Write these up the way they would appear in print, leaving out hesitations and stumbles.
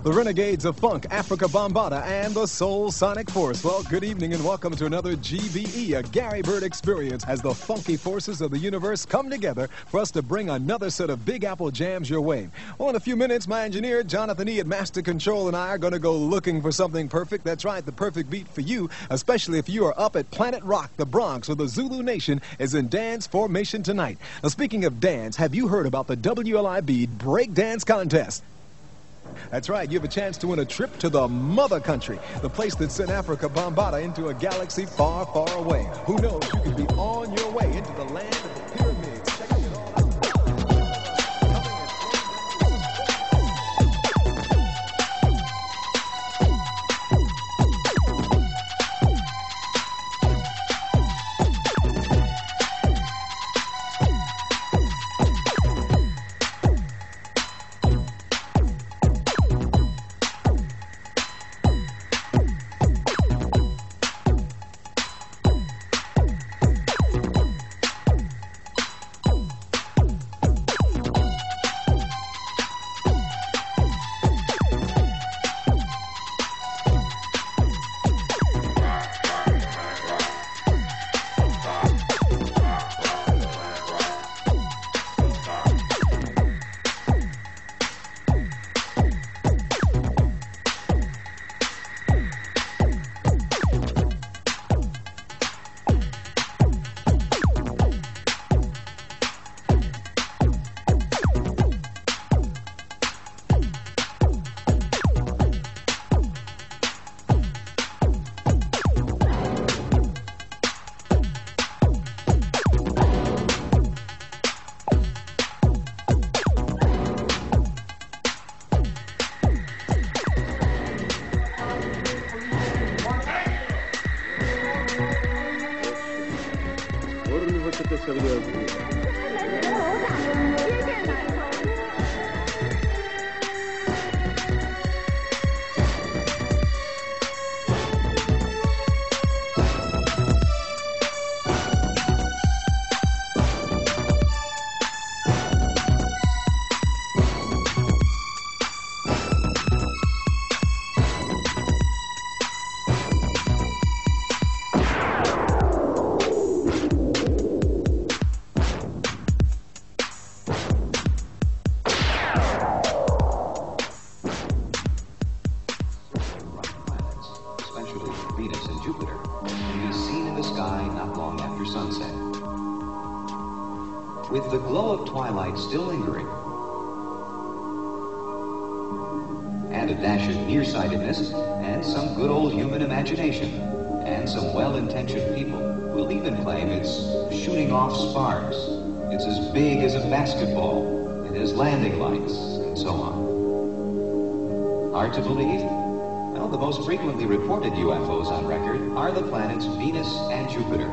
The Renegades of Funk, Africa Bambaataa, and the Soul Sonic Force. Well, good evening and welcome to another GBE, a Gary Bird experience, as the funky forces of the universe come together for us to bring another set of Big Apple jams your way. Well, in a few minutes, my engineer, Jonathan E. at Master Control, and I are going to go looking for something perfect. That's right, the perfect beat for you, especially if you are up at Planet Rock, the Bronx, where the Zulu Nation is in dance formation tonight. Now, speaking of dance, have you heard about the WLIB Breakdance Contest? That's right, you have a chance to win a trip to the mother country, the place that sent Africa Bambaataa into a galaxy far, far away. Who knows, you could be on your way into the land of the pyramids. Checking it all out. With the glow of twilight still lingering, and a dash of nearsightedness, and some good old human imagination, and some well-intentioned people will even claim it's shooting off sparks. It's as big as a basketball. It has landing lights, and so on. Hard to believe? Well, the most frequently reported UFOs on record are the planets Venus and Jupiter.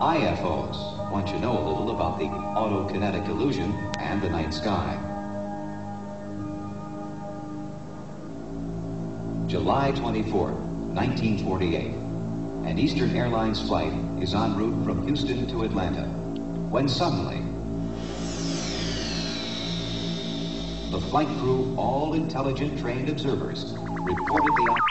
IFOs want you to know a little about the autokinetic illusion and the night sky. July 24, 1948. An Eastern Airlines flight is en route from Houston to Atlanta, when suddenly the flight crew, all intelligent trained observers, reported the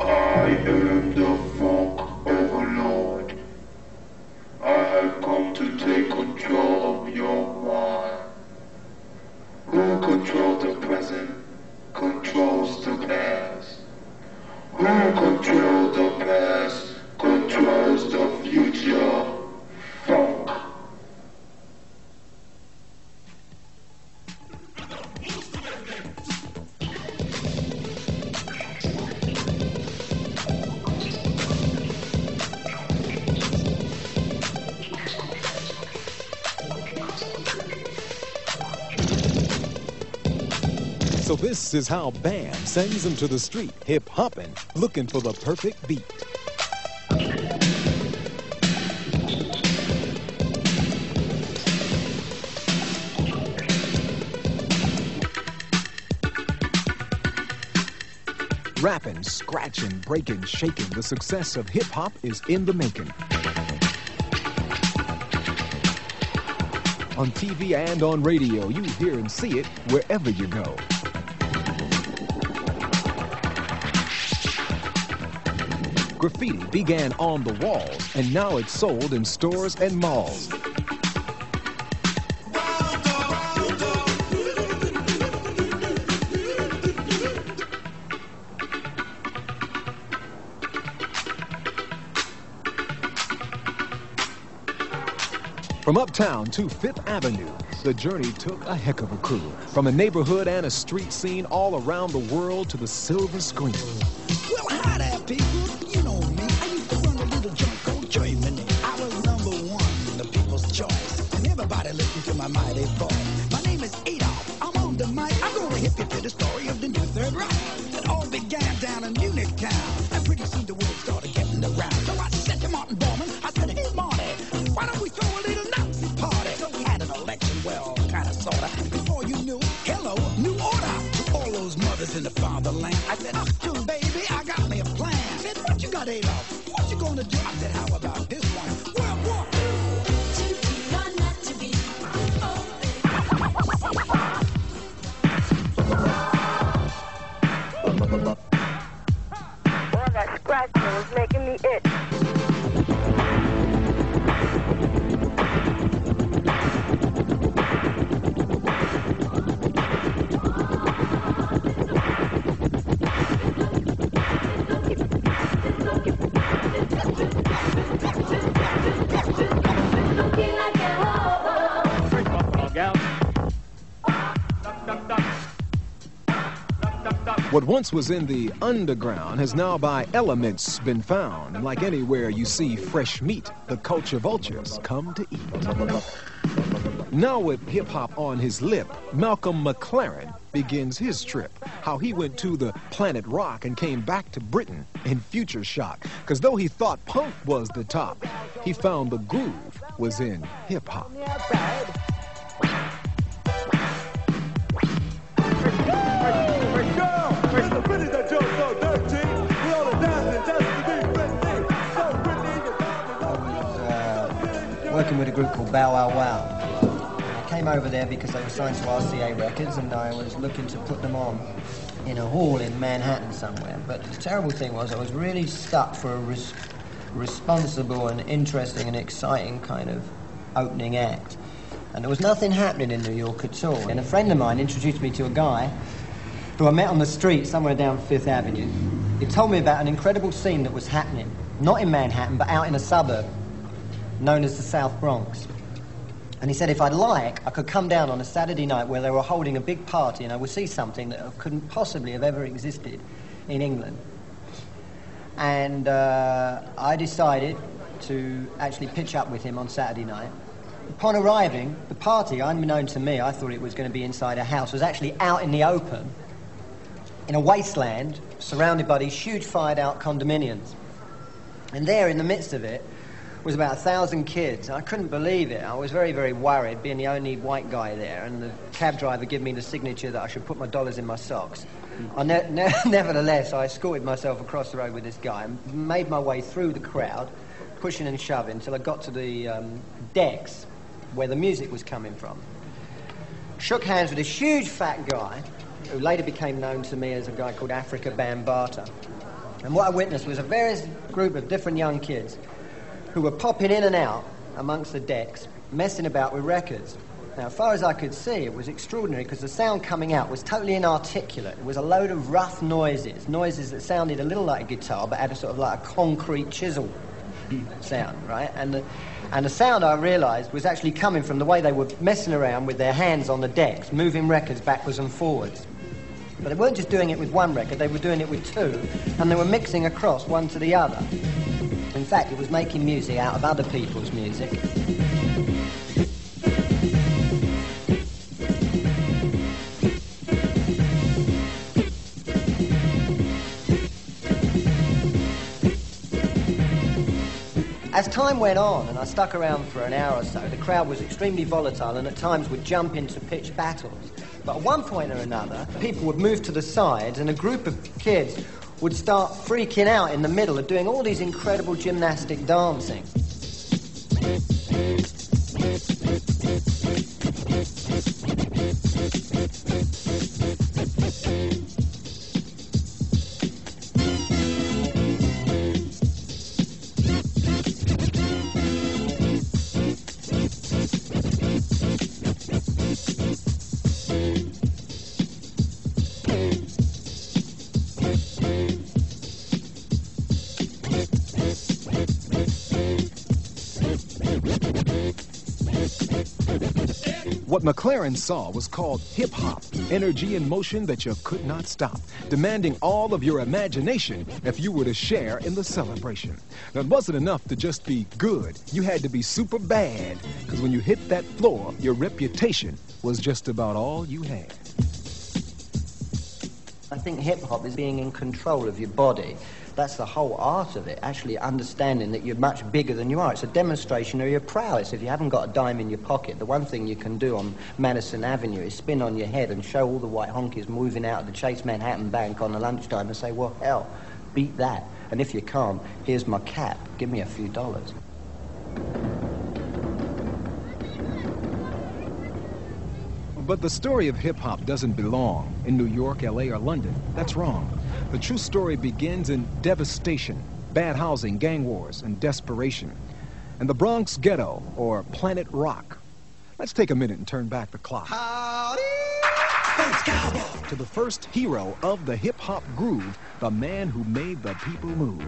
I So this is how Bam sends them to the street, hip-hopping, looking for the perfect beat. Rapping, scratching, breaking, shaking, the success of hip-hop is in the making. On TV and on radio, you hear and see it wherever you go. Graffiti began on the walls, and now it's sold in stores and malls. From uptown to Fifth Avenue, the journey took a heck of a crew. From a neighborhood and a street scene all around the world to the silver screen. Well, hi there, people. You know me. I used to run a little joint called Germany. I was #1, the people's choice. And everybody listened to my mighty voice. My name is Adolf. I'm on the mic. I'm going to hip you to the story of the new Third Reich. It all began down in Munich town. And pretty soon the word started getting around. So I said to Martin Bormann, I said, hey, Marty, why don't we throw a little Nazi party? So we had an election, well, kind of, sort of. Before you knew, hello, new order. To all those mothers in the fatherland. I said, Achtung, baby, I got me a plan. I said, what you got, Adolf? What you gonna do? I said, how about this one? World War Boy, that scratching was making me itch. What once was in the underground has now by elements been found. And like anywhere you see fresh meat, the culture vultures come to eat. Now with hip-hop on his lip, Malcolm McLaren begins his trip. How he went to the planet rock and came back to Britain in future shock. Because though he thought punk was the top, he found the groove was in hip-hop. Working with a group called Bow Wow Wow. I came over there because they were signed to RCA Records and I was looking to put them on in a hall in Manhattan somewhere. But the terrible thing was I was really stuck for a responsible and interesting and exciting kind of opening act. And there was nothing happening in New York at all. And a friend of mine introduced me to a guy who I met on the street somewhere down Fifth Avenue. He told me about an incredible scene that was happening, not in Manhattan, but out in a suburb known as the South Bronx. And he said if I'd like, I could come down on a Saturday night where they were holding a big party and I would see something that couldn't possibly have ever existed in England. And I decided to actually pitch up with him on Saturday night. Upon arriving, the party, unbeknown to me, I thought it was going to be inside a house, was actually out in the open, in a wasteland, surrounded by these huge fired-out condominiums. And there, in the midst of it, was about 1,000 kids. I couldn't believe it. I was very, very worried, being the only white guy there, and the cab driver gave me the signature that I should put my dollars in my socks. Nevertheless, I escorted myself across the road with this guy and made my way through the crowd, pushing and shoving, until I got to the decks where the music was coming from. Shook hands with this huge fat guy, who later became known to me as a guy called Africa Bambaataa. And what I witnessed was a various group of different young kids who were popping in and out amongst the decks, messing about with records. Now, as far as I could see, it was extraordinary because the sound coming out was totally inarticulate. It was a load of rough noises that sounded a little like a guitar, but had a sort of like a concrete chisel sound, right? And the sound, I realised, was actually coming from the way they were messing around with their hands on the decks, moving records backwards and forwards. But they weren't just doing it with one record, they were doing it with two, and they were mixing across one to the other. In fact, it was making music out of other people's music. As time went on and I stuck around for an hour or so, the crowd was extremely volatile and at times would jump into pitched battles. But at one point or another, people would move to the sides and a group of kids would start freaking out in the middle of doing all these incredible gymnastic dancing. What McLaren saw was called hip-hop, energy in motion that you could not stop, demanding all of your imagination if you were to share in the celebration. Now, it wasn't enough to just be good. You had to be super bad, because when you hit that floor, your reputation was just about all you had. I think hip-hop is being in control of your body. That's the whole art of it, actually understanding that you're much bigger than you are. It's a demonstration of your prowess. If you haven't got a dime in your pocket, the one thing you can do on Madison Avenue is spin on your head and show all the white honkies moving out of the Chase Manhattan Bank on the lunchtime and say, well, hell, beat that. And if you can't, here's my cap. Give me a few dollars. But the story of hip-hop doesn't belong in New York, L.A., or London. That's wrong. The true story begins in devastation, bad housing, gang wars, and desperation. And the Bronx Ghetto, or Planet Rock. Let's take a minute and turn back the clock. To the first hero of the hip-hop groove, the man who made the people move.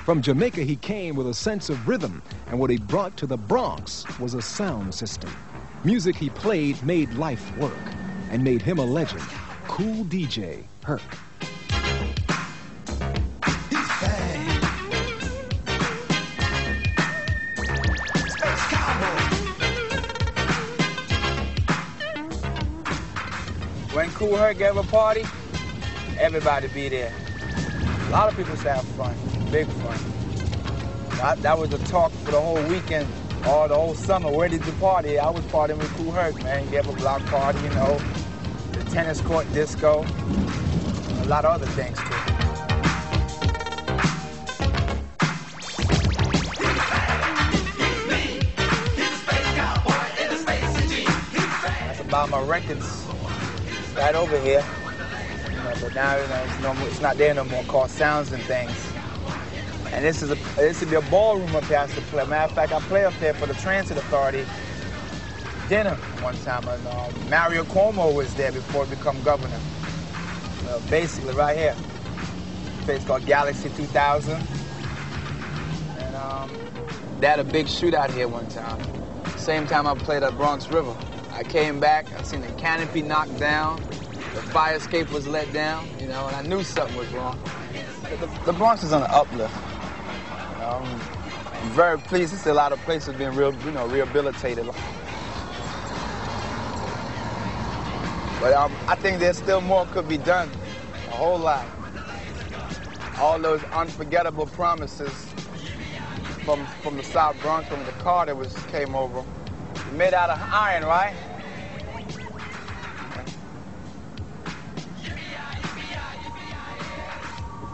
From Jamaica, he came with a sense of rhythm, and what he brought to the Bronx was a sound system. Music he played made life work, and made him a legend. Cool DJ Herc. When Cool Herc gave a party, everybody be there. A lot of people used to have fun, big fun. That was the talk for the whole weekend, or the whole summer. Where did you party? I was partying with Cool Herc, man. He gave a block party, you know, the tennis court disco, a lot of other things too. That's about my records. Right over here, you know, but now it's not there no more. Called Sounds and Things. And this would be a ballroom up here I used to play. Matter of fact, I play up there for the Transit Authority dinner one time, and Mario Cuomo was there before he became governor. Basically, right here, a place called Galaxy 2000, and they had a big shootout here one time. Same time I played at Bronx River. I came back, I seen the canopy knocked down, the fire escape was let down, you know, and I knew something was wrong. But the Bronx is on the uplift. I'm very pleased to see a lot of places being rehabilitated. But I think there's still more could be done, a whole lot. All those unforgettable promises from the South Bronx, when the Carter came over. Made out of iron, right?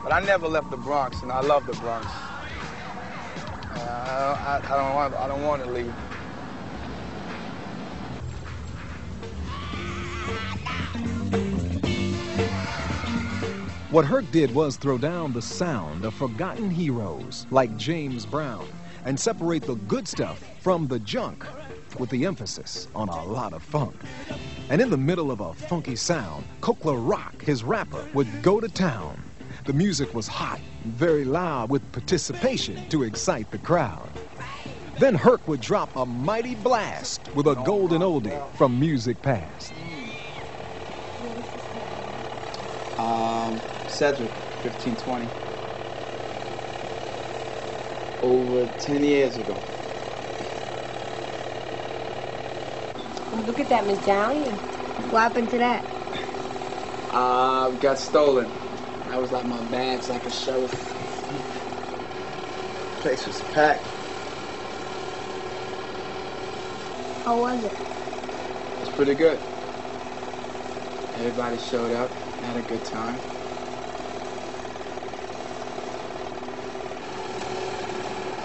But I never left the Bronx, and I love the Bronx. I don't want to leave. What Herc did was throw down the sound of forgotten heroes like James Brown and separate the good stuff from the junk, with the emphasis on a lot of funk. And in the middle of a funky sound, Kokla Rock, his rapper, would go to town. The music was hot and very loud with participation to excite the crowd. Then Herc would drop a mighty blast with a golden oldie from music past. Cedric, 1520. Over 10 years ago. Oh, look at that, Miss Downey. What happened to that? Got stolen. That was like my bags, like a sheriff. The place was packed. How was it? It was pretty good. Everybody showed up, had a good time.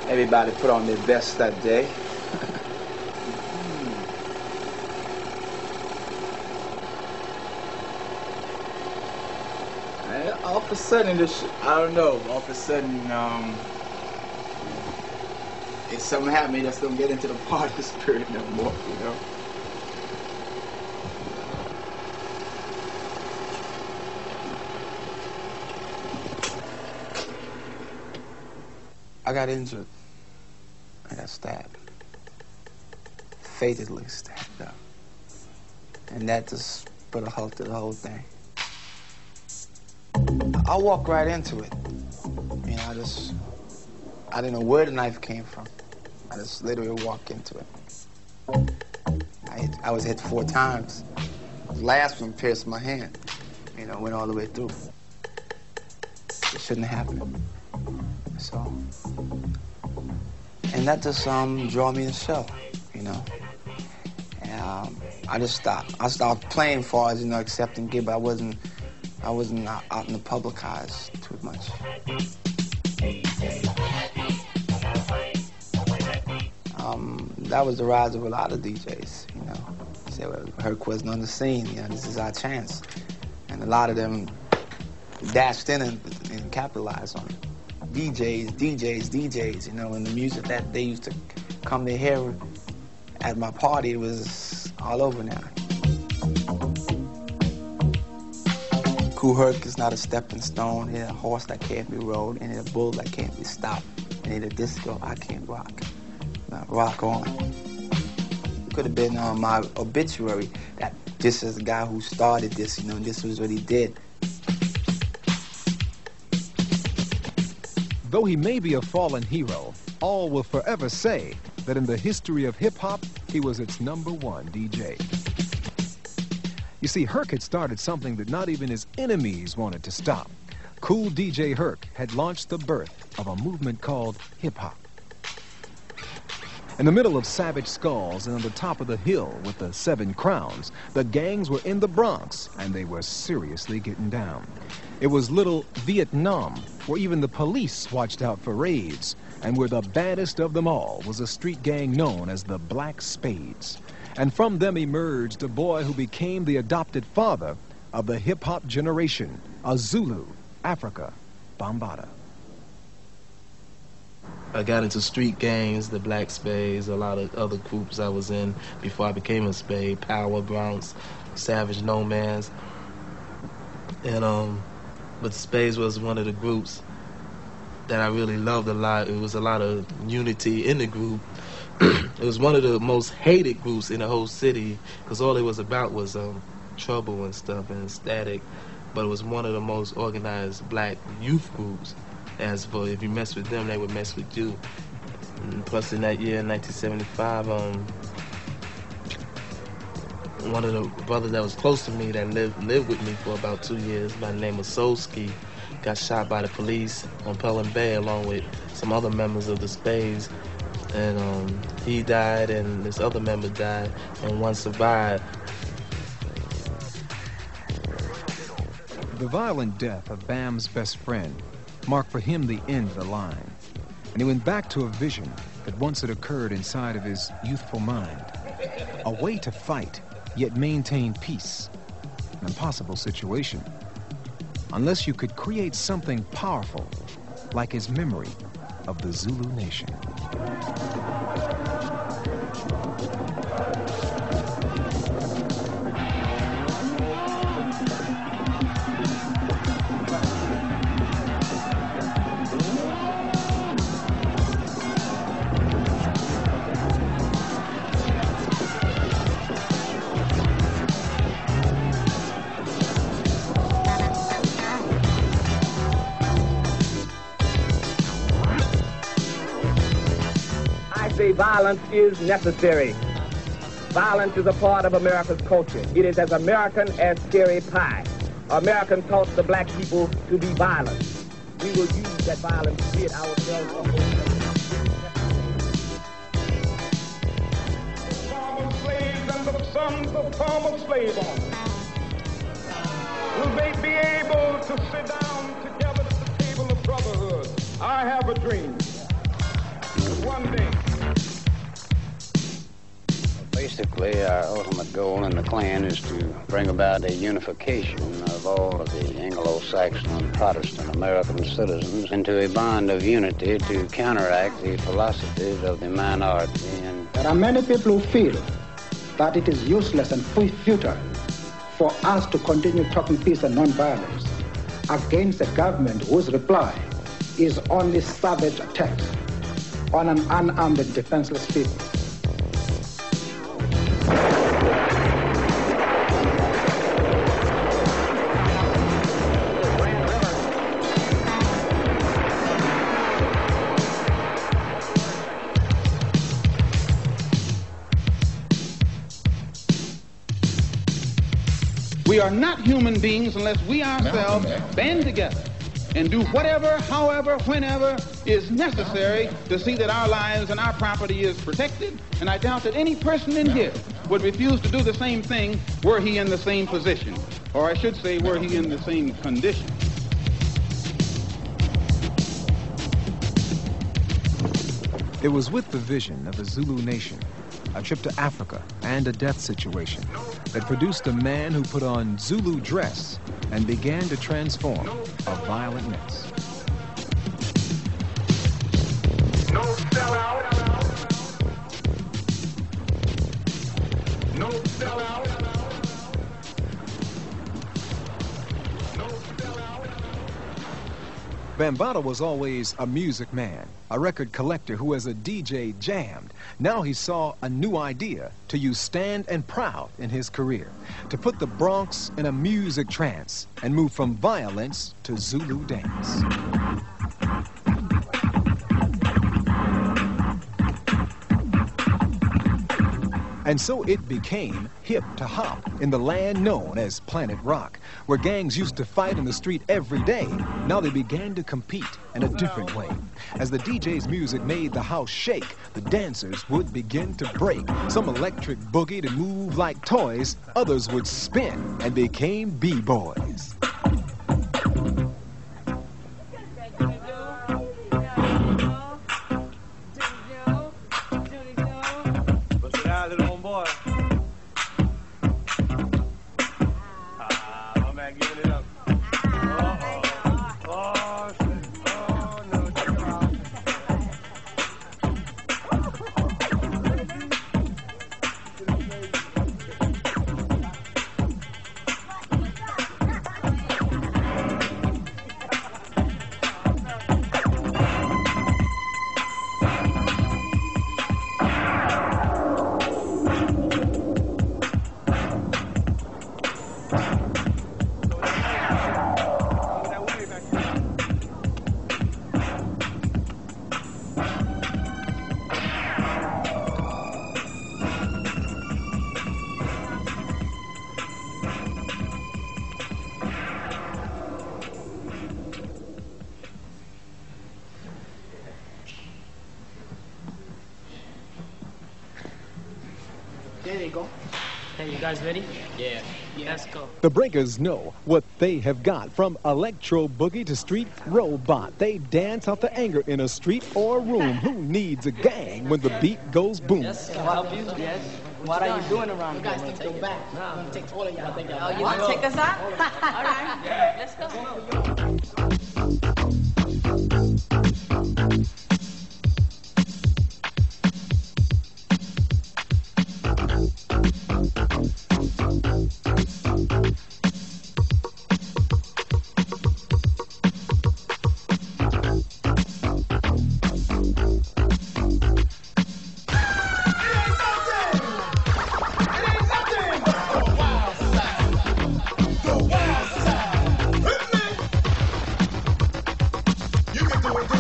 Everybody put on their best that day. And all of a sudden, I don't know, all of a sudden, if something happened, I just don't get into the party spirit no more, you know? I got injured. I got stabbed. Fatally stabbed up. And that just put a halt to the whole thing. I walked right into it. You know, I didn't know where the knife came from. I just literally walked into it. I was hit 4 times. The last one pierced my hand. You know, went all the way through. It shouldn't have happened. So, and that just drew me to the show, you know. And I just stopped. I stopped playing as far as, you know, accepting gig, but I wasn't out in the public eyes too much. That was the rise of a lot of DJs, you know. Say, well, Herc wasn't on the scene, you know, this is our chance. And a lot of them dashed in and capitalized on it. DJs, you know, and the music that they used to come to hear at my party was all over now. Cool Herc is not a stepping stone. He's a horse that can't be rode, and a bull that can't be stopped. And in a disco, I can't rock. Now, rock on. It could have been on my obituary that this is the guy who started this, you know, and this was what he did. Though he may be a fallen hero, all will forever say that in the history of hip-hop, he was its #1 DJ. You see, Herc had started something that not even his enemies wanted to stop. Cool DJ Herc had launched the birth of a movement called hip-hop. In the middle of Savage Skulls and on the top of the hill with the 7 crowns, the gangs were in the Bronx, and they were seriously getting down. It was little Vietnam, where even the police watched out for raids, and where the baddest of them all was a street gang known as the Black Spades. And from them emerged a boy who became the adopted father of the hip-hop generation, a Zulu, Africa, Bambaataa. I got into street gangs, the Black Spades, a lot of other groups I was in before I became a Spade, Power, Bronx, Savage, No Man's. And, but Spades was one of the groups that I really loved a lot. It was a lot of unity in the group. It was one of the most hated groups in the whole city because all it was about was trouble and stuff and static. But it was one of the most organized black youth groups. As for if you mess with them, they would mess with you. And plus, in that year, in 1975, one of the brothers that was close to me that lived with me for about 2 years, by the name of Solski, got shot by the police on Pelham Bay along with some other members of the Spades. And he died, and this other member died, and one survived. The violent death of Bam's best friend marked for him the end of the line. And he went back to a vision that once had occurred inside of his youthful mind. A way to fight, yet maintain peace. An impossible situation. Unless you could create something powerful, like his memory of the Zulu nation. Violence is necessary. Violence is a part of America's culture. It is as American as scary pie. American taught the black people to be violent. We will use that violence to rid ourselves of former slaves and the sons of former slave owners. Will they be able to sit down together at the table of brotherhood? I have a dream. One day. Basically, our ultimate goal in the Klan is to bring about a unification of all of the Anglo-Saxon and Protestant American citizens into a bond of unity to counteract the philosophies of the minority. And there are many people who feel that it is useless and futile for us to continue talking peace and nonviolence against a government whose reply is only savage attacks on an unarmed and defenseless people. We are not human beings unless we ourselves band together and do whatever, however, whenever is necessary to see that our lives and our property is protected. And I doubt that any person in here would refuse to do the same thing were he in the same position. Or I should say, were he in the same condition. It was with the vision of a Zulu nation, a trip to Africa, and a death situation that produced a man who put on Zulu dress and began to transform a violent mess. No sellout. No sellout. No sellout. Bambaataa was always a music man, a record collector who as a DJ jammed. Now he saw a new idea to use Stand and Proud in his career, to put the Bronx in a music trance and move from violence to Zulu dance. And so it became hip to hop in the land known as Planet Rock, where gangs used to fight in the street every day. Now they began to compete in a different way. As the DJ's music made the house shake, the dancers would begin to break. Some electric boogie to move like toys, others would spin and became B-boys. There you go. Hey, you guys ready? Yeah. Let's go. The breakers know what they have got. From electro boogie to street robot, they dance out the anger in a street or room. Who needs a gang when the beat goes boom? Yes, I'll help you. Yes. What are you doing around here? You guys need to go back. I'm going to take all of y'all. Oh, you want to take us out? All right. Let's go. You can do it.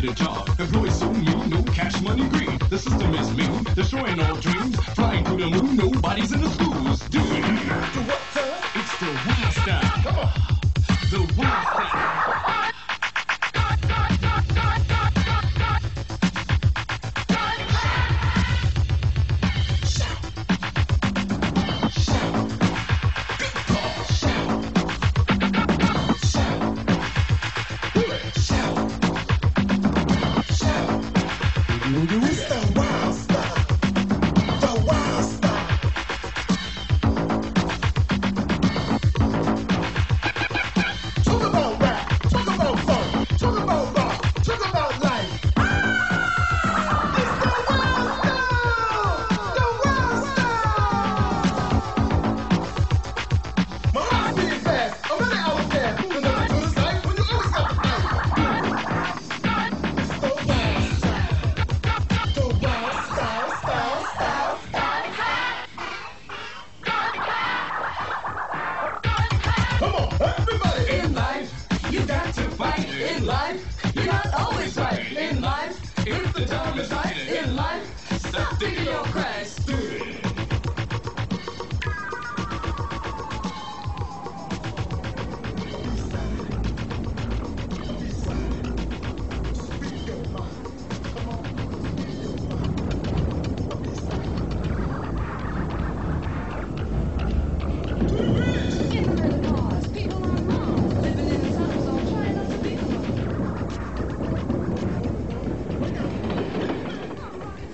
get a job. Employees so mean, no cash money greed. The system is mean, destroying all dreams. Flying through the moon, nobody's in the schools. Do it. The what, sir? It's the wild style. Come on. The wild style.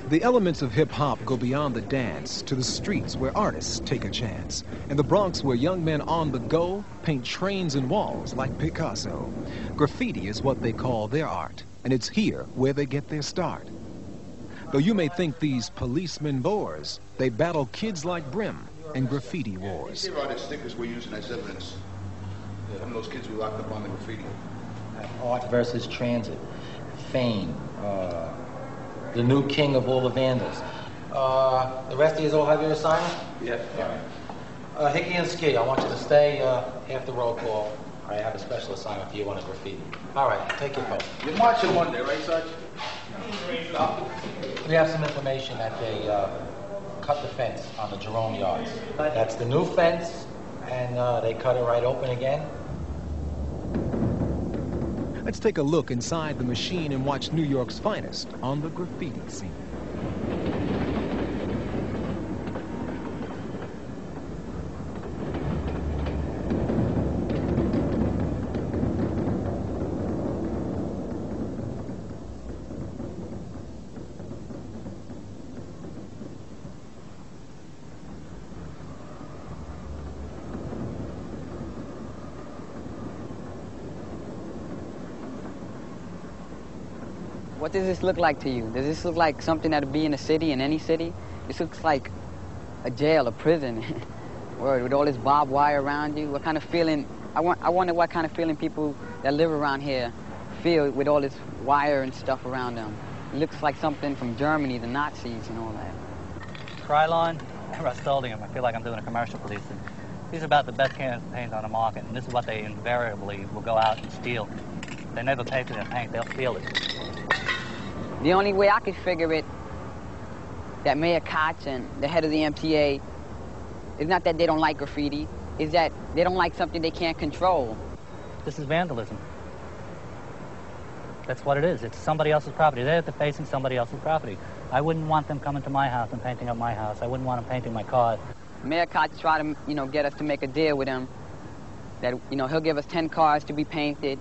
The elements of hip-hop go beyond the dance to the streets where artists take a chance. In the Bronx, where young men on the go paint trains and walls like Picasso. Graffiti is what they call their art, and it's here where they get their start. Though you may think these policemen bores, they battle kids like Brim in graffiti wars. Here are the stickers we're using as evidence. Some of those kids we locked up on the graffiti. Art versus transit. Fame. The new king of all the vandals. The rest of you all have your assignment? Yeah. All right. Hickey and Ski, I want you to stay after roll call. I have a special assignment for you on a graffiti. All right, take your vote. You're marching Monday, right, Sarge? We have some information that they cut the fence on the Jerome yards. That's the new fence, and they cut it right open again. Let's take a look inside the machine and watch New York's finest on the graffiti scene. What does this look like to you? Does this look like something that would be in a city, in any city? This looks like a jail, a prison, word, with all this barbed wire around you. What kind of feeling, I wonder what kind of feeling people that live around here feel with all this wire and stuff around them. It looks like something from Germany, the Nazis and all that. Krylon, Rust-Oleum. I feel like I'm doing a commercial for these things. These are about the best cans of paint on the market, and this is what they invariably will go out and steal. They never pay for their paint, they'll steal it. The only way I could figure it, that Mayor Koch and the head of the MTA, is not that they don't like graffiti, is that they don't like something they can't control. This is vandalism. That's what it is. It's somebody else's property. They're defacing somebody else's property. I wouldn't want them coming to my house and painting up my house. I wouldn't want them painting my car. Mayor Koch tried to, get us to make a deal with him that, he'll give us 10 cars to be painted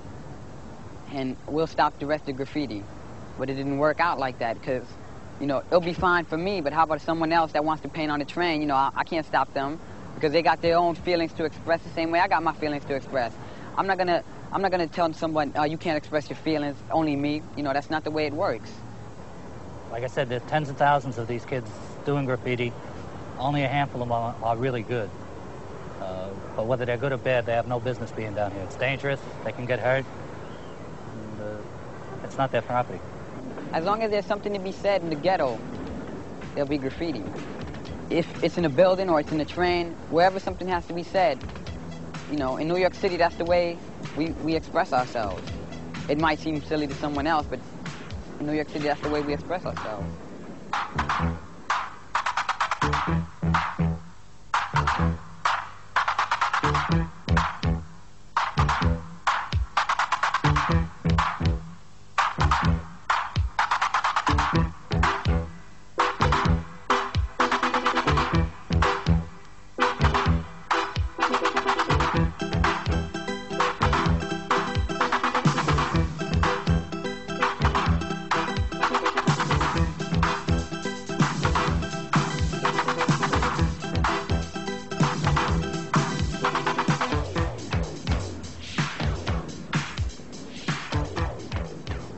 and we'll stop the rest of graffiti. But it didn't work out like that because, it'll be fine for me, but how about someone else that wants to paint on the train? I can't stop them because they got their own feelings to express the same way I got my feelings to express. I'm not gonna tell someone, you can't express your feelings, only me. That's not the way it works. Like I said, there's tens of thousands of these kids doing graffiti. Only a handful of them are really good. But whether they're good or bad, they have no business being down here. It's dangerous, they can get hurt, and it's not their property. As long as there's something to be said in the ghetto, there'll be graffiti. If it's in a building or it's in a train, wherever something has to be said, in New York City, that's the way we express ourselves. It might seem silly to someone else, but in New York City, that's the way we express ourselves.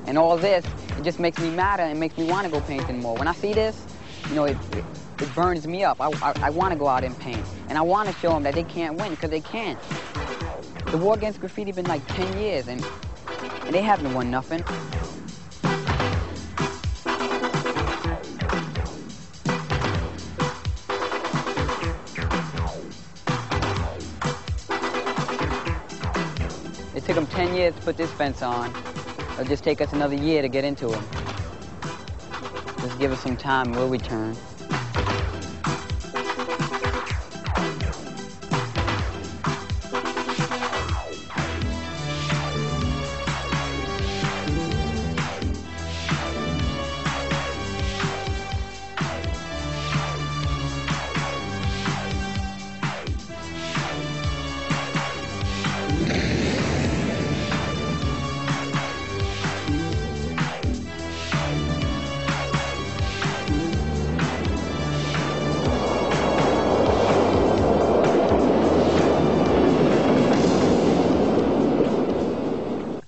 And all this, it just makes me madder and makes me want to go painting more. When I see this, you know, it burns me up. I want to go out and paint. And I want to show them that they can't win, because they can't. The war against graffiti been like 10 years, and they haven't won nothing. It took them 10 years to put this fence on. It'll just take us another year to get into them. Just give us some time, we'll return.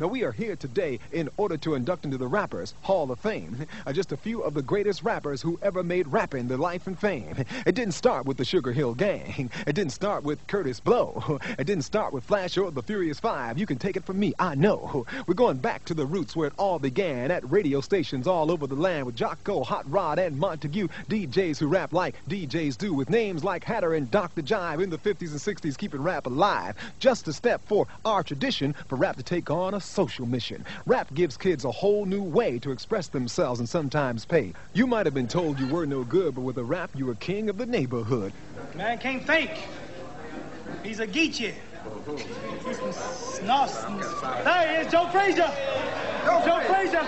We are here today in order to induct into the Rappers Hall of Fame just a few of the greatest rappers who ever made rapping their life and fame. It didn't start with the Sugar Hill Gang. It didn't start with Curtis Blow. It didn't start with Flash or the Furious Five. You can take it from me, I know. We're going back to the roots where it all began at radio stations all over the land with Jocko, Hot Rod, and Montague. DJs who rap like DJs do with names like Hatter and Dr. Jive in the 50s and 60s keeping rap alive. Just a step for our tradition for rap to take on a social mission. Rap gives kids a whole new way to express themselves and sometimes pay. You might have been told you were no good, but with a rap, you were king of the neighborhood. Man can't think. He's a geechee. He's some snoss. Hey, it's Joe Frazier. Joe Frazier.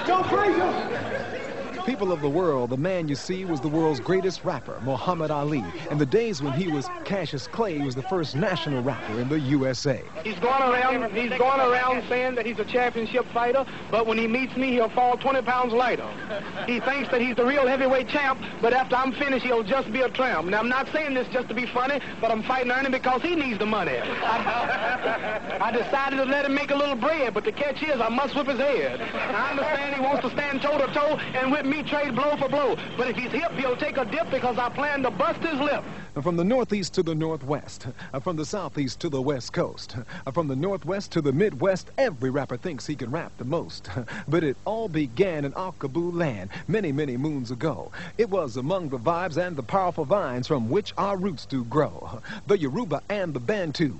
Joe Frazier. People of the world, the man you see was the world's greatest rapper, Muhammad Ali. In the days when he was Cassius Clay, he was the first national rapper in the USA. He's going around saying that he's a championship fighter, but when he meets me, he'll fall 20 pounds lighter. He thinks that he's the real heavyweight champ, but after I'm finished, he'll just be a tramp. Now, I'm not saying this just to be funny, but I'm fighting Ernie because he needs the money. I decided to let him make a little bread, but the catch is I must whip his head. I understand he wants to stand toe-to-toe and whip me trade blow for blow, but if he's hip, he'll take a dip because I plan to bust his lip. From the Northeast to the Northwest, from the Southeast to the West Coast, from the Northwest to the Midwest, every rapper thinks he can rap the most. But it all began in Akaboo land many, many moons ago. It was among the vibes and the powerful vines from which our roots do grow. The Yoruba and the Bantu,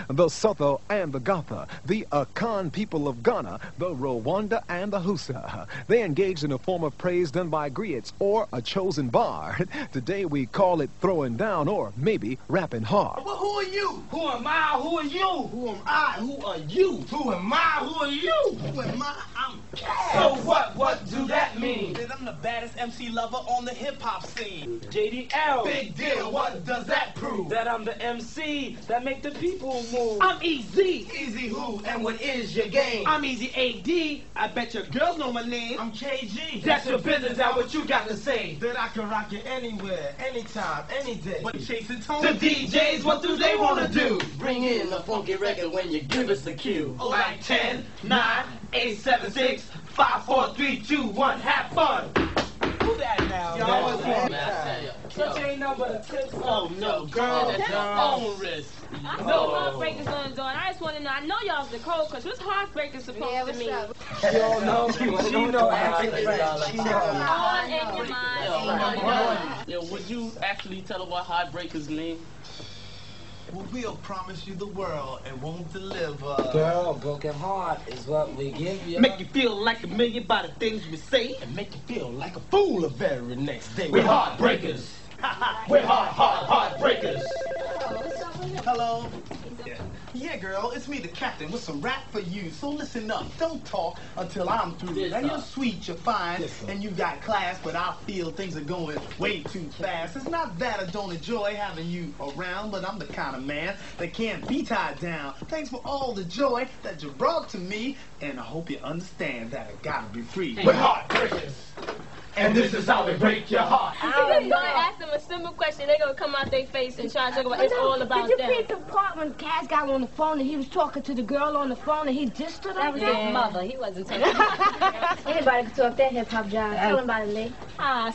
the Sotho and the Gotha, the Akan people of Ghana, the Rwanda and the Hausa. They engaged in a form of praise done by griots or a chosen bard. Today we call it throwing down or maybe rapping hard. Well, who are you? Who am I? Who are you? Who am I? Who are you? Who am I? Who are you? Who am I? I'm Cass. So what? What do that mean? That I'm the baddest MC lover on the hip-hop scene. JDL. Big deal. What does that prove? That I'm the MC that make the people move. I'm Easy. Easy who? And what is your game? I'm Easy AD. I bet your girls know my name. I'm KG. That's your business. Now what you got to say? That I can rock it anywhere, anytime, any day. But chasing Tony. The DJs, what do they want to do? Bring in a funky record when you give us the cue. Like 10, 9, 8, 7, 6, 5, 4, 3, 2, 1, have fun. Do that now. Yo, such ain't nothing but a tip. Oh, no, girl. That's your own risk. I know Heartbreaker's on doing. I just want to know. I know y'all's the code, because what's Heartbreaker supposed to mean? Yo, no, she know acting She know. Yo, would you actually tell her what Heartbreakers mean? Well, we'll promise you the world and won't deliver. Girl, broken heart is what we give you. Make you feel like a million by the things we say, and make you feel like a fool the very next day. We're heartbreakers. We're heartbreakers. Hello. Yeah, girl, it's me, the captain, with some rap for you. So listen up, don't talk until I'm through. Now you're sweet, you're fine, and you got class, but I feel things are going way too fast. It's not that I don't enjoy having you around, but I'm the kind of man that can't be tied down. Thanks for all the joy that you brought to me, and I hope you understand that I gotta be free. We're heartbreakers. And this is how we break your heart. I'm going to ask them a simple question. They're going to come out their face and try to talk about it's all about them. Did you peep the part when Cass got on the phone and he was talking to the girl on the phone and he dissed her? That was his mother. He wasn't talking. Anybody can talk that hip-hop job. Tell him about it, Lee.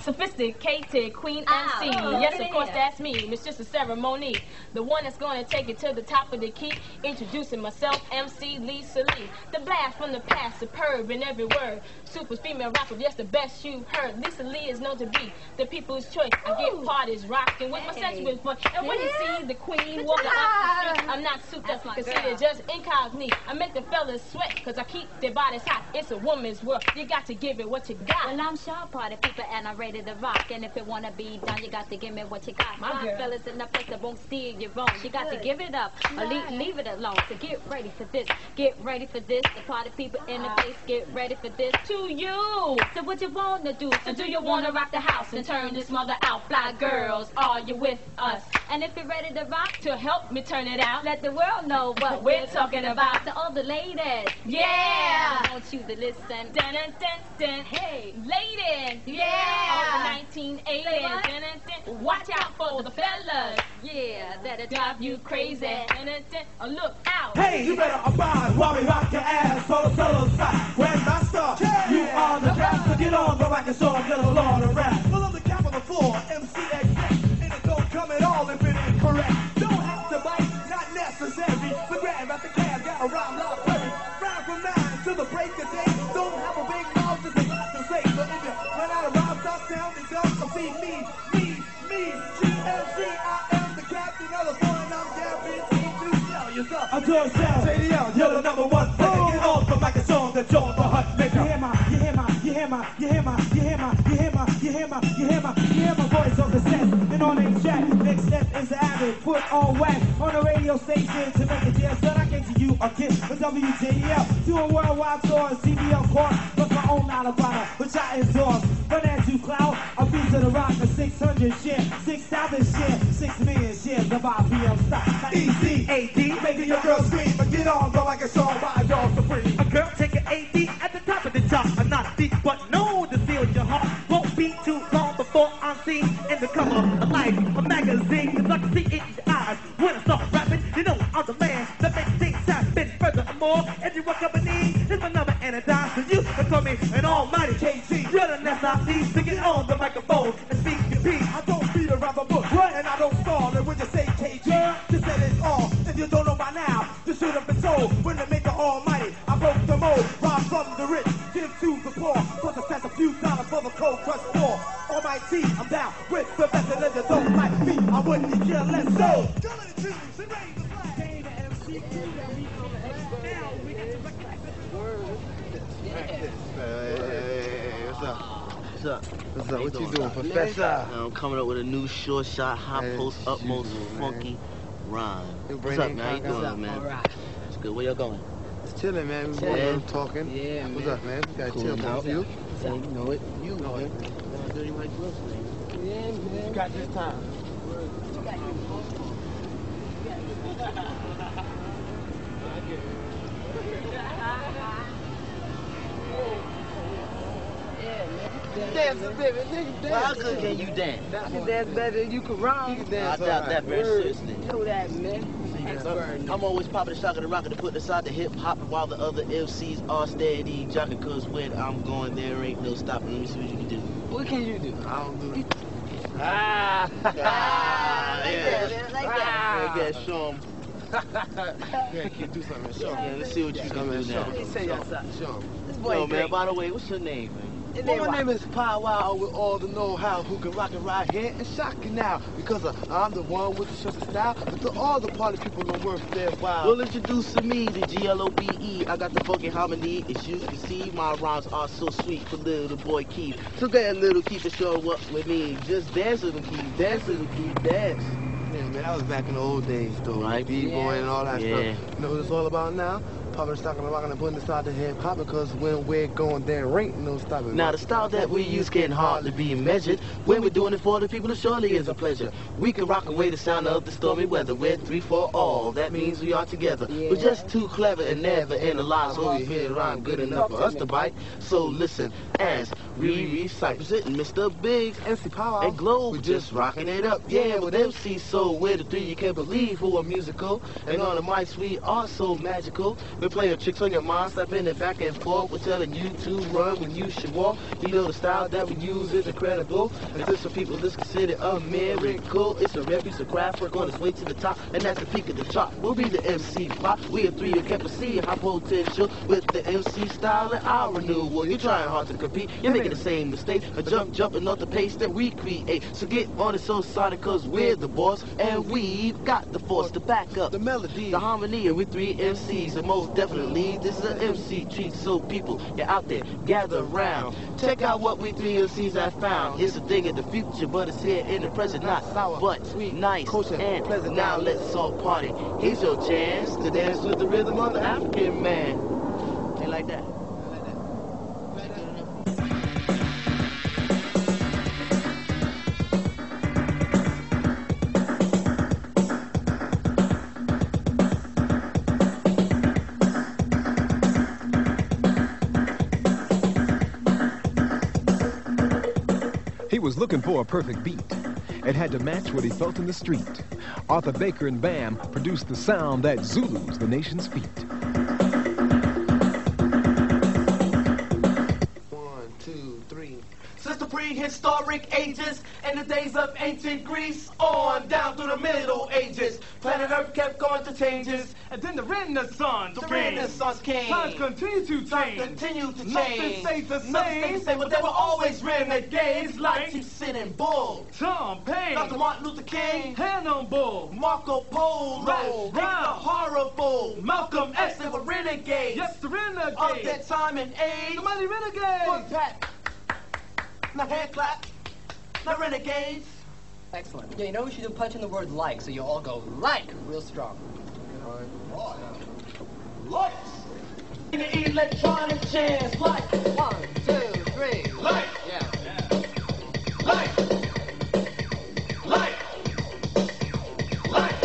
Sophisticated Queen MC. Yes, of course, that's me. It's just a ceremony. The one that's going to take it to the top of the key. Introducing myself, MC Lisa Lee. The blast from the past, superb in every word. Super female rapper, yes, the best you've heard. Lisa Lee is known to be the people's choice. I get parties rocking with my sensual fun. And when you see the queen walking up the street, I'm not souped up, considered just incognito. I make the fellas sweat, cause I keep their bodies hot. It's a woman's world. You got to give it what you got. Well, I'm sure party people and I'm ready to rock. And if it wanna be done, you got to give me what you got. My fellas in the place that won't steer you wrong. You got to give it up or leave it alone. So get ready for this. Get ready for this. The party people in the place, get ready for this. To you. So what you wanna do? So do you wanna rock the house and turn this mother out? Fly girls, are you with us? And if you're ready to rock, to help me turn it out, let the world know what we're talking about. To all the ladies, yeah, I want you to listen. Dun, dun, dun, dun. Hey, ladies, yeah, all the 1980s. Dun, dun, dun. Watch out for the fellas, yeah, that'll drive you crazy. Dun, dun, dun. Look out. Hey, you better abide while we rock your ass for the fellas side. Where's my star? Yeah. You are the best, so get on the mic and show them little Lord of rap. Well, I'm the cap on the floor, MCXX, and it don't come at all if it ain't correct. Don't have to bite, not necessary. The grand at the cab got a rhyme like Perry. Rhyme from 9 to the break of day. Don't have a big mouth to say what to say. So if you run out of rhymes, stop sounding dumb. So see me, GMC, I am the captain of the phone, and I'm guaranteed to sell yourself. I'm doing sound, JDL, you're the number one. Get off the mic and show them that you're the hut maker. You hear my voice on the set and on a chat. Next step is added, put on wax on the radio station to make it deal. Son, I came to you again with WJL, doing worldwide tours, CBL court, plus my own line of product, which I endorse. Financial clout, a piece of the rock, a 600 share, 6,000 share, 6 million shares of IPM stock. Easy, AD, making your girl scream, but get on, go like a song by y'all supreme. A girl take an AD at the top of the chart. I'm not deep, but know to steal your heart. Won't be too long before I'm seen in the cover of Life, a magazine. Cause I can see it in your eyes when I start rapping. You know I'm the man that makes things happen. Furthermore, if you walk up a knee, it's my number and a dime. So you can call me an almighty KC. You're the SIP to get on the microphone and speak your piece. I don't beat around the bush, and I don't stall. And when you say KG, just say it's all. If you don't know by now, this should have been told. When they make the almighty, I broke the mold. Rob from the rich, give to the poor. Plus I a few dollars for the cold crush war. Almighty, I'm down with the best, and if you don't like me, I wouldn't care less. So, come to the tunes and raise the flag. Hey, the MC crew that we call it. Now we get to recognize What's up? What you doing, Professor? I'm coming up with a new short shot, hot post, utmost, funky rhyme. What's up, man? How you doing, man? Alright. It's good. Where y'all going? It's chilling, man. We're talking. Yeah, man. What's up, man? We got chill out. You know it. You know it. Dirty Mike Wilson. Yeah, man. You got this time. Dance a bit, nigga. Well, how good can you dance? I can dance better than you can rhyme. You can dance. I doubt that very seriously. You know that, man. I'm always popping the shock of the rocket to put aside the hip hop while the other MCs are steady jocking. Cause when I'm going, there ain't no stopping. Let me see what you can do. What can you do? I don't do it. Yeah. Like that. Yeah, show 'em. Yeah, can you do something? Show 'em. Yeah, let's see what you can do now. Say yourself. Show 'em. Yo, man, by the way, what's your name, man? Well, my name is Pow Wow with all the know-how who can rock it right here and shock it now. Because I'm the one with the shortest style, but to all the party people don't worth their while. Well, introducing me to GLOBE. I got the funky harmony. As you can see, my rhymes are so sweet for little boy Keith. So get little Keith to show up with me. Just dance, little Keith. Dance, little Keith. Dance. Yeah, man, that was back in the old days, though. Right? B-boy and all that stuff. You know what it's all about now? Popping, stocking, rocking, and putting aside the hip hop because when we're going, there ain't no stopping. Now the style that we use can hardly be measured. When we're doing it for the people, it surely is a pleasure. We can rock away the sound of the stormy weather. We're 3 for all. That means we are together. We're just too clever and never analyze. So you hear it rhyme good enough for us to bite. So listen as we recite. Presenting Mr. Biggs, MC Power, and Globe. We're just rocking it up. Yeah, with MC Soul, we're the 3 you can't believe who are musical. And on the mics we are so magical. We're playing tricks on your mind, stepping it back and forth. We're telling you to run when you should walk. You know the style that we use is incredible. And to some people this considered a miracle. It's a refuge of craft work on its way to the top. And that's the peak of the chart. We'll be the MC pop. We are 3 you can't see high potential with the MC style and our renewal. You're trying hard to compete. You're making the same mistake. A jumping off the pace that we create. So get on it so sonic cause we're the boss. And we've got the force to back up the melody, the harmony. And we're 3 MCs. And most definitely, this is an MC treat, so people, you're out there, gather around. Check out what we 3 MCs have found. It's a thing in the future, but it's here in the present, not sour, but sweet, nice, and pleasant. Now let's all party. Here's your chance to dance with the rhythm of the African man. Ain't like that. He was looking for a perfect beat. It had to match what he felt in the street. Arthur Baker and Bam produced the sound that Zulus the nation's feet. 1, 2, 3. Since the prehistoric ages and the days of ancient Greece on down through the Middle Ages, planet Earth kept going through changes, and then the Renaissance came. Times continue to change. Nothing stays the same. But there were always renegades like Chieftain and Bull, Tom Paine, Dr. Martin Luther King, Hannibal, Marco Polo, the horrible Malcolm X. They were renegades. Yes, the renegades of their time and age. The mighty renegades. Foot pat. Not hand clap, not renegades. Excellent. Yeah, you know we should do punch in the word like, so you all go like real strong. Like. In the electronic chance, like. 1, 2, 3. Like. Yeah. Like. Like. Like.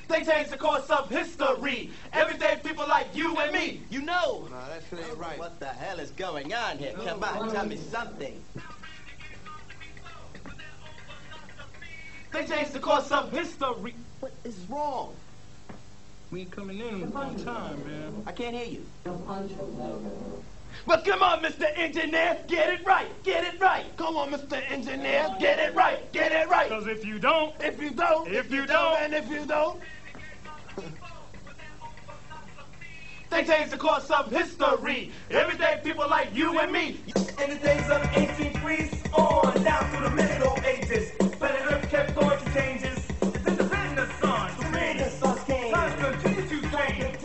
They changed the course of history. Everyday people like you and me, you know. No, that shit ain't right. What the hell is going on here? Come on, tell me something. They changed the course of history. What is wrong? We ain't coming in on time, man. I can't hear you. Well, come on, Mr. Engineer, get it right, get it right. Come on, Mr. Engineer, get it right, get it right. Because if you don't, and if you don't, they changed the course of history. Everyday people like you and me. In the days of ancient Greece, on down through the Middle Ages, planet Earth kept going through changes. Then the Renaissance came. Times continue to change.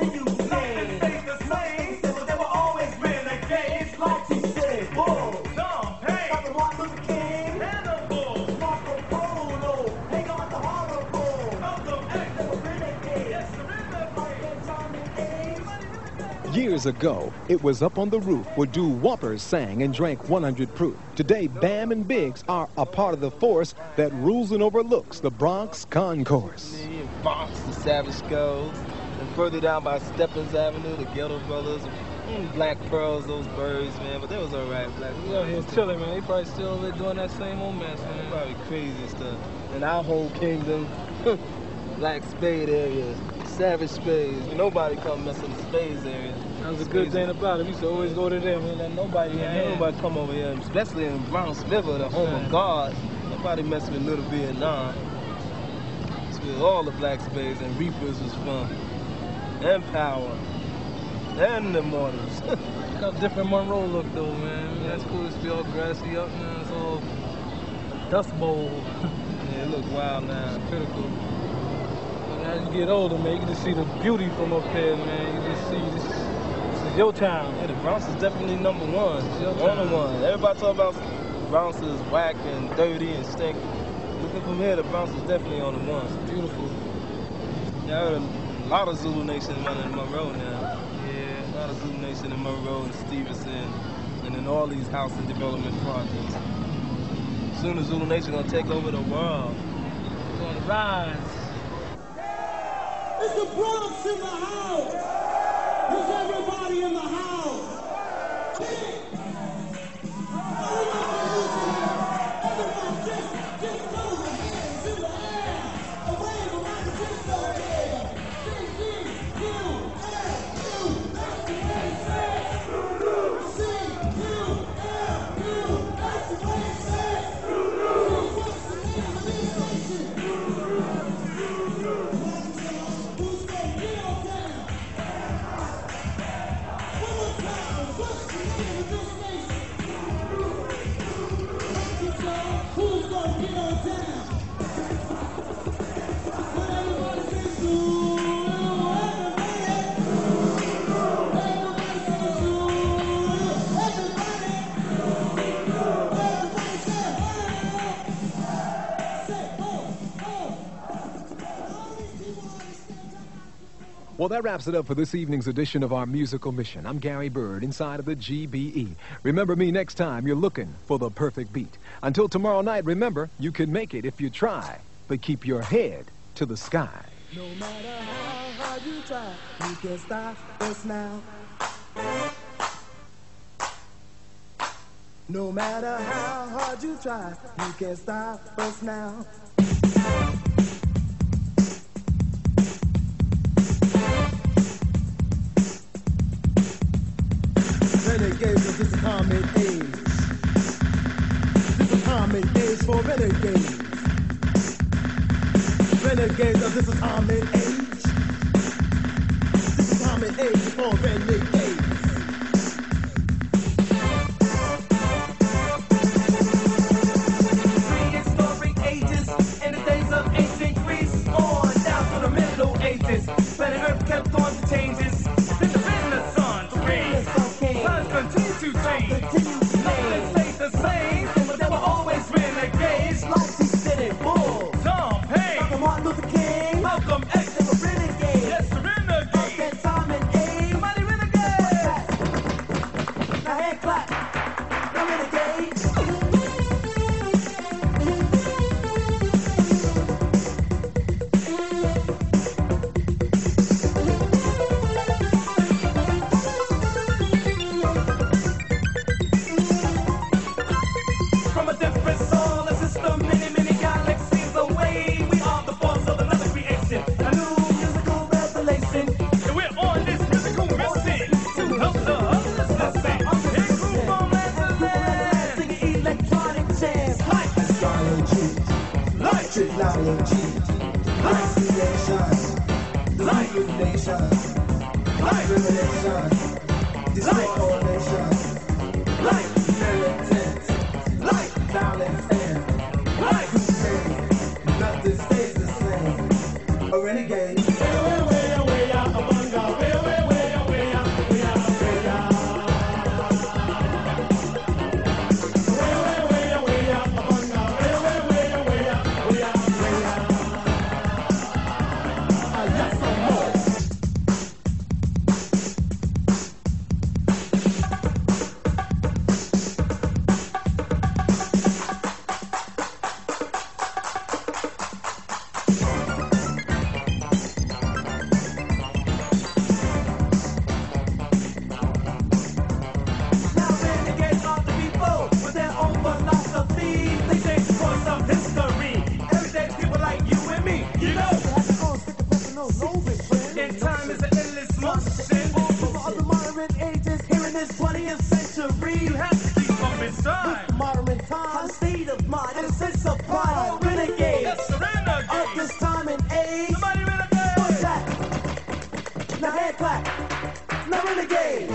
Nothing stays the same. But there were always renegades like Chieftain and Bull, Tom Paine, Dr. Martin Luther King, Hannibal, Marco Polo, hang on the horrible Malcolm X. They were renegades. Yes, the renegades. Years ago, it was up on the roof where doo-woppers sang and drank 100 proof. Today, Bam and Biggs are a part of the force that rules and overlooks the Bronx concourse. Bronx, the Savage Girls, and further down by Steppins Avenue, the Ghetto Brothers, Black Pearls, those birds, man. But they was all right. Black. We out here chilling, man. They probably still doing that same old mess, man. Probably crazy stuff. And our whole kingdom, Black Spade area, Savage Spades. Nobody come mess in the Spades area. That was a good thing about it. We used to always go to them. Man. Let nobody nobody come over here, especially in Bronx River, the home of God. Nobody mess with Little Vietnam. It's where all the Black Spades and Reapers was from. And Power. and the mortars. Got a different Monroe look though, man. That's cool. It's still all grassy up now. It's all Dust Bowl. Yeah, it looks wild now. Critical. But as you get older, man, you can just see the beauty from up here, man. You just see this is your town. Yeah, the Bronx is definitely number one. It's your town. Number one. Everybody talk about Bronx is whack and dirty and stink. Looking from here, the Bronx is definitely on the one. It's beautiful. Yeah, I heard a lot of Zulu Nation running in Monroe now. Yeah, a lot of Zulu Nation in Monroe and Stevenson and in all these housing development projects. Soon as Zulu Nation gonna take over the world. It's on the rise. It's the Bronx in the house. It's everybody in the house. Everybody just throw your hands in the air. A wave around the disco there. C-U-L-U, that's the way it says. C-U-L-U, that's the way it says. What's the name of this nation? Who's gonna get on down? One more time, what's the name of this nation? Who's gonna get on down? When everybody says Zulu, everybody says Zulu, everybody say Well, that wraps it up for this evening's edition of our musical mission. I'm Gary Bird, inside of the GBE. Remember me next time you're looking for the perfect beat. Until tomorrow night, remember, you can make it if you try, but keep your head to the sky. no matter how hard you try, you can't stop us now. No matter how hard you try, you can't stop us now. Renegades of this common age. This is common age for renegades. Renegades of this common age. This is common age for renegades. Prehistoric ages in the days of ancient Greece, on down to the Middle Ages. Planet Earth kept on the changes. Then the Renaissance reigns. Times continue to change. Nothing stayed the same, but there were always renegades. Like he said it, Bull, Tom Paine, Martin Luther King, Malcolm X, they were renegades. Yes, renegades. Of that time and age, somebody renegades. Now hand clap, now renegades. From a different solar system, many, many galaxies away, we are the force of another creation, a new musical revelation. And we're on this musical mission to help the others listen. In group from land to land, singing electronic jazz like astrology, like technology, like creation, like illumination, like revelation, destroy nations, like militant, like violence and like crusade. Nothing stays the same. A renegade. Way out, a bunga. Way out, way out, way out. Way out. Way out, a bunga. Way out, way out. Way out. I got some more. Now renegades are the people with their own philosophy. They change the course of history. Everyday people like you and me, you know. And time is an endless motion. People of the modern ages here in this 20th century. You have to keep up in time. With modern times, a state of mind and a sense of pride. All renegades. Yes, renegades. Of this time and age. Somebody renegade. What's that? Now hand clap. Now renegade. renegade.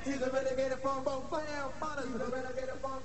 He's a renegade of funk,